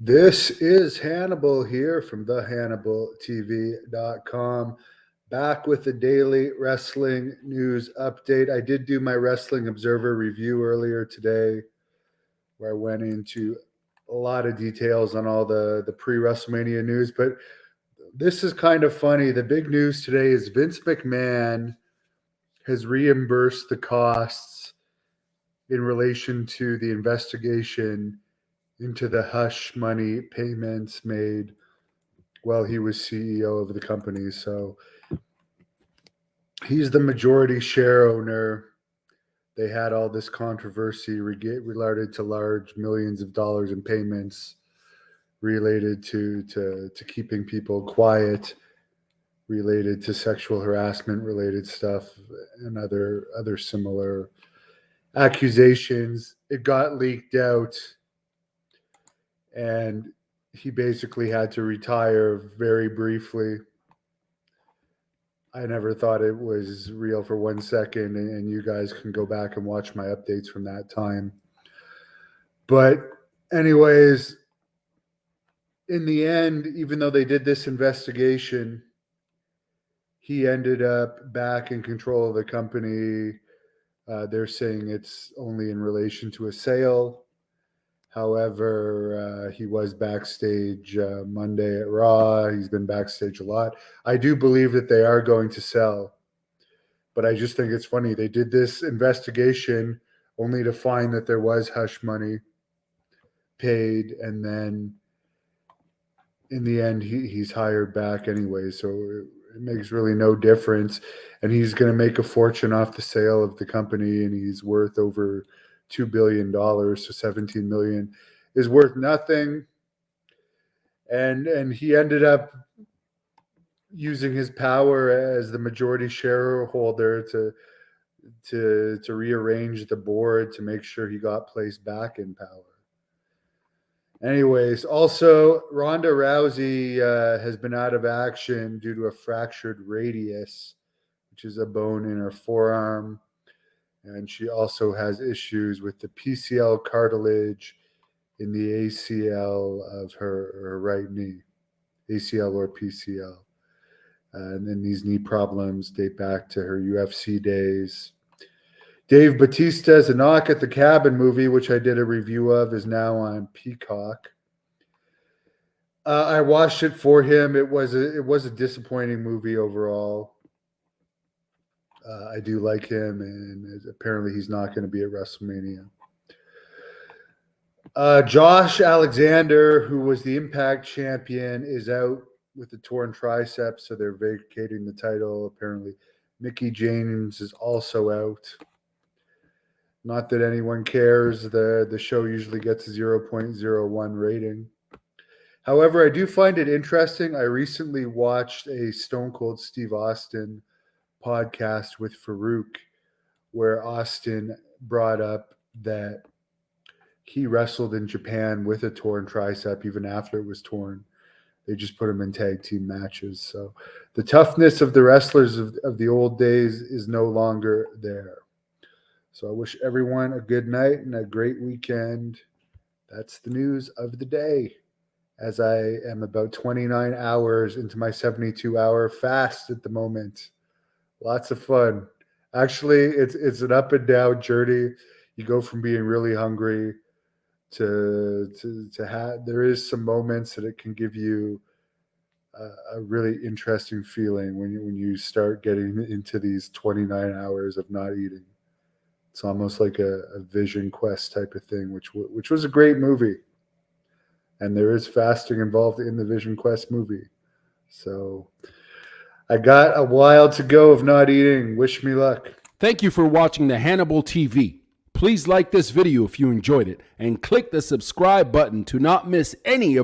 This is Hannibal here from thehannibaltv.com, back with the daily wrestling news update. I did do my Wrestling Observer review earlier today, where I went into a lot of details on all the pre-WrestleMania news, but this is kind of funny. The big news today is Vince McMahon has reimbursed the costs in relation to the investigation into the hush money payments made while he was CEO of the company. So he's the majority share owner. They had all this controversy related to large millions of dollars in payments related to keeping people quiet, related to sexual harassment related stuff, and other similar accusations. It got leaked out, and he basically had to retire very briefly. I never thought it was real for 1 second, and you guys can go back and watch my updates from that time. But anyways, in the end, even though they did this investigation, he ended up back in control of the company. They're saying it's only in relation to a sale. However, he was backstage Monday at Raw. He's been backstage a lot. I do believe that they are going to sell, but I just think it's funny. They did this investigation only to find that there was hush money paid, and then in the end, he's hired back anyway. So it makes really no difference, and he's going to make a fortune off the sale of the company, and he's worth over $2 billion, so $17 million is worth nothing. And he ended up using his power as the majority shareholder to rearrange the board to make sure he got placed back in power. Anyways, also Ronda Rousey has been out of action due to a fractured radius, which is a bone in her forearm. And she also has issues with the PCL cartilage in the ACL of her right knee, ACL or PCL. And then these knee problems date back to her UFC days. Dave Bautista's A Knock at the Cabin movie, which I did a review of, is now on Peacock. I watched it for him. It was a disappointing movie overall. I do like him, and apparently he's not going to be at WrestleMania. Josh Alexander, who was the Impact champion, is out with a torn tricep, so they're vacating the title. Apparently, Mickie James is also out. Not that anyone cares. The show usually gets a 0.01 rating. However, I do find it interesting. I recently watched a Stone Cold Steve Austin podcast with Farouk, where Austin brought up that he wrestled in Japan with a torn tricep even after it was torn. They just put him in tag team matches. So the toughness of the wrestlers of the old days is no longer there. So I wish everyone a good night and a great weekend. That's the news of the day, as I am about 29 hours into my 72-hour fast at the moment. Lots of fun. Actually, it's an up and down journey. You go from being really hungry to have. There is some moments that it can give you a really interesting feeling when you start getting into these 29 hours of not eating. It's almost like a Vision Quest type of thing, which was a great movie, and there is fasting involved in the Vision Quest movie. So I got a while to go of not eating. Wish me luck. Thank you for watching the Hannibal TV. Please like this video if you enjoyed it and click the subscribe button to not miss any of